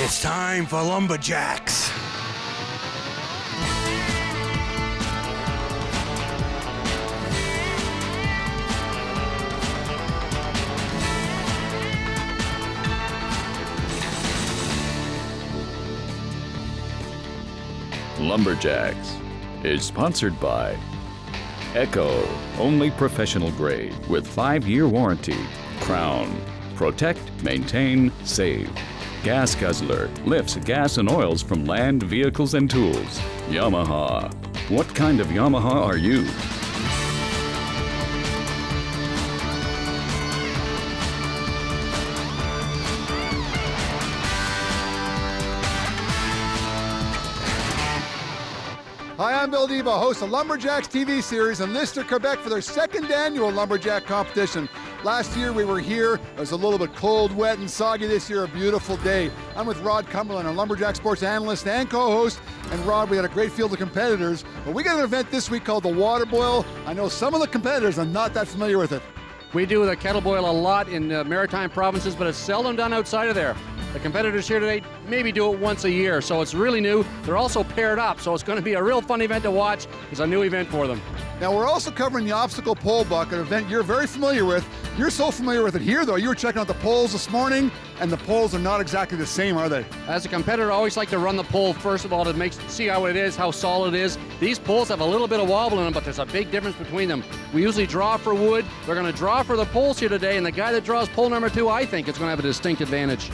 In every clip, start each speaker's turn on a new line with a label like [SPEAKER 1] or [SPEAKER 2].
[SPEAKER 1] It's time for Lumberjacks.
[SPEAKER 2] Lumberjacks is sponsored by Echo, only professional grade with 5-year warranty. Crown, protect, maintain, save. Gas Guzzler lifts gas and oils from land, vehicles, and tools. Yamaha. What kind of Yamaha are you?
[SPEAKER 3] Hi, I'm Bill Debo, host of Lumberjacks TV series in Lyster, Quebec for their second annual Lumberjack competition. Last year we were here. It was a little bit cold, wet, and soggy. This year, a beautiful day. I'm with Rod Cumberland, our Lumberjack sports analyst and co-host. And Rod, we had a great field of competitors, but we got an event this week called the Water Boil. I know some of the competitors are not that familiar with it.
[SPEAKER 4] We do the kettle boil a lot in maritime provinces, but it's seldom done outside of there. The competitors here today maybe do it once a year, so it's really new. They're also paired up, so it's going to be a real fun event to watch. It's a new event for them.
[SPEAKER 3] Now, we're also covering the obstacle pole bucket, an event you're very familiar with. You're so familiar with it here, though. You were checking out the poles this morning, and the poles are not exactly the same, are they?
[SPEAKER 4] As a competitor, I always like to run the pole first of all to see how it is, how solid it is. These poles have a little bit of wobble in them, but there's a big difference between them. We usually draw for wood. We're going to draw for the poles here today, and the guy that draws pole number 2, I think, is going to have a distinct advantage.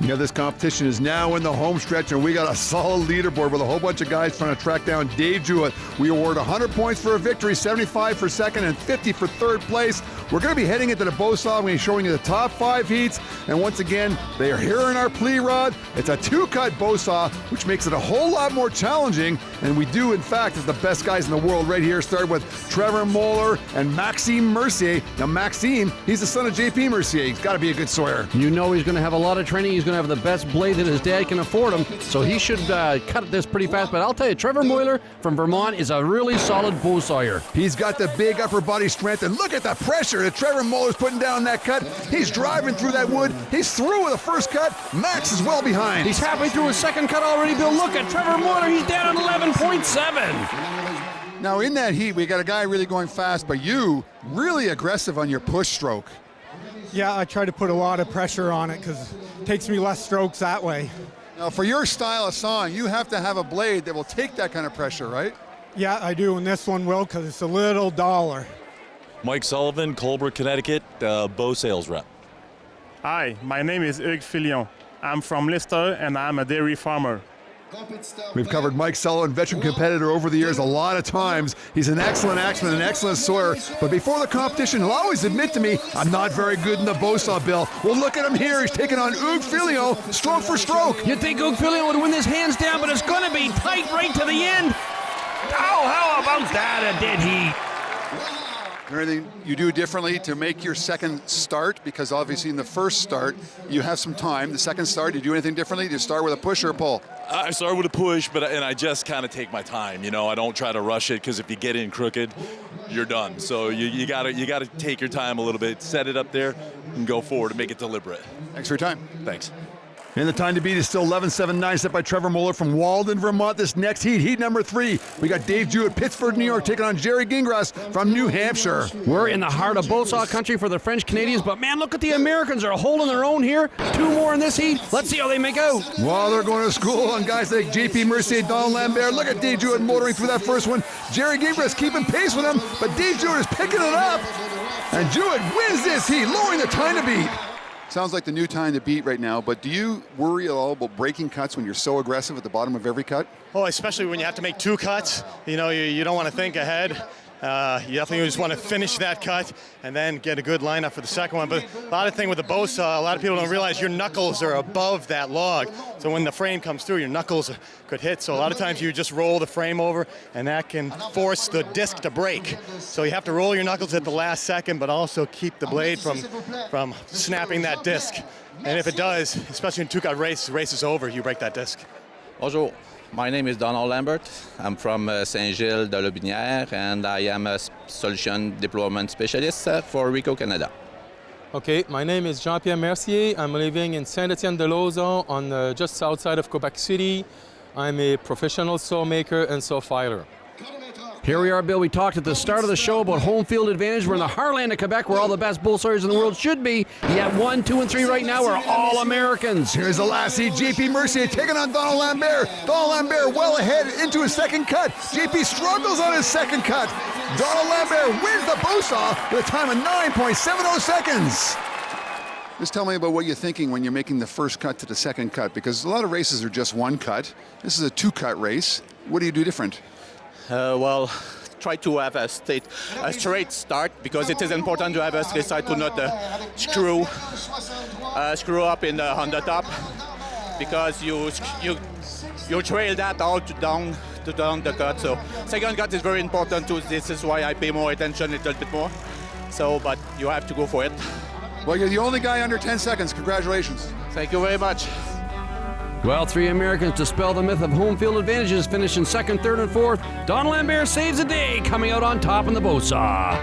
[SPEAKER 3] You know, this competition is now in the home stretch, and we got a solid leaderboard with a whole bunch of guys trying to track down Dave Jewett. We award 100 points for a victory, 75 for second, and 50 for third place. We're going to be heading into the bow saw. We're going to be showing you the top 5 heats. And once again, they are here in our plea rod. It's a 2-cut bow saw, which makes it a whole lot more challenging. And we do, in fact, as the best guys in the world right here, start with Trevor Moeller and Maxime Mercier. Now, Maxime, he's the son of JP Mercier. He's got to be a good sawyer.
[SPEAKER 4] You know he's going to have a lot of training. He's going to have the best blade that his dad can afford him, so he should cut this pretty fast. But I'll tell you, Trevor Moeller from Vermont is a really solid bow sawyer.
[SPEAKER 3] He's got the big upper body strength, and look at the pressure that Trevor Moeller's putting down that cut. He's driving through that wood. He's through with the first cut. Max is well behind.
[SPEAKER 4] He's halfway through his second cut already, Bill. Look at Trevor Moeller. He's down at 11.7.
[SPEAKER 3] Now, in that heat, we got a guy really going fast, but you really aggressive on your push stroke.
[SPEAKER 5] Yeah, I try to put a lot of pressure on it because it takes me less strokes that way.
[SPEAKER 3] Now, for your style of sawing, you have to have a blade that will take that kind of pressure, right?
[SPEAKER 5] Yeah, I do, and this one will because it's a little duller.
[SPEAKER 6] Mike Sullivan, Colbert, Connecticut, bow sales rep.
[SPEAKER 7] Hi, my name is Hugues Filion. I'm from Lyster, and I'm a dairy farmer.
[SPEAKER 3] We've covered Mike Sullivan, veteran competitor over the years a lot of times. He's an excellent axeman, an excellent sawyer. But before the competition, he'll always admit to me, I'm not very good in the bow saw, Bill. Well, look at him here. He's taking on Hugues Filion, stroke for stroke.
[SPEAKER 4] You'd think Hugues Filion would win this hands down, but it's going to be tight right to the end. Oh, how about that, a dead heat?
[SPEAKER 3] Is there anything you do differently to make your second start? Because obviously in the first start, you have some time. The second start, do you do anything differently? Do you start with a push or a pull?
[SPEAKER 6] I start with a push, and I just kind of take my time. You know, I don't try to rush it because if you get in crooked, you're done. So you gotta take your time a little bit, set it up there, and go forward and make it deliberate.
[SPEAKER 3] Thanks for your time.
[SPEAKER 6] Thanks.
[SPEAKER 3] And the time to beat is still 11.79, set by Trevor Moeller from Walden, Vermont. This next heat number 3. We got Dave Jewett, Pittsburgh, New York, taking on Jerry Gingras from New Hampshire.
[SPEAKER 4] We're in the heart of bow saw country for the French Canadians, but man, look at the Americans. They're holding their own here. 2 more in this heat. Let's see how they make out.
[SPEAKER 3] Well, they're going to school on guys like JP Mercier, Donald Lambert. Look at Dave Jewett motoring through that first one. Jerry Gingras keeping pace with him, but Dave Jewett is picking it up. And Jewett wins this heat, lowering the time to beat. Sounds like the new time to beat right now, but do you worry at all about breaking cuts when you're so aggressive at the bottom of every cut?
[SPEAKER 8] Oh, especially when you have to make 2 cuts. You know, you don't want to think ahead. You definitely just want to finish that cut and then get a good lineup for the second one. But a lot of thing with the bow saw, a lot of people don't realize your knuckles are above that log. So when the frame comes through, your knuckles could hit. So a lot of times you just roll the frame over, and that can force the disc to break. So you have to roll your knuckles at the last second, but also keep the blade from snapping that disc. And if it does, especially in 2-cut race, the race is over, you break that disc.
[SPEAKER 9] Bonjour. My name is Donald Lambert. I'm from Saint-Gilles de la Binière, and I am a solution deployment specialist for Rico, Canada.
[SPEAKER 10] Okay, my name is Jean-Pierre Mercier. I'm living in Saint-Étienne-de-Lauzon on just outside of Quebec City. I'm a professional saw maker and saw filer.
[SPEAKER 4] Here we are, Bill. We talked at the start of the show about home field advantage. We're in the heartland of Quebec where all the best bull sawyers in the world should be. Yet 1, 2, and 3 right now are all Americans.
[SPEAKER 3] Here's the last seed, JP Mercier taking on Donald Lambert. Donald Lambert well ahead into his second cut. JP struggles on his second cut. Donald Lambert wins the bow saw with a time of 9.70 seconds. Just tell me about what you're thinking when you're making the first cut to the second cut, because a lot of races are just one cut. This is a 2-cut race. What do you do different?
[SPEAKER 9] Well, try to have a straight start, because it is important to have a straight start to not screw up on the top, because you trail that out down the cut. So second cut is very important too. This is why I pay more attention a little bit more. So, but you have to go for it.
[SPEAKER 3] Well, you're the only guy under 10 seconds. Congratulations.
[SPEAKER 9] Thank you very much.
[SPEAKER 4] Well, 3 Americans dispel the myth of home field advantages, finishing second, third, and fourth. Donald Lambert saves the day, coming out on top in the bow saw.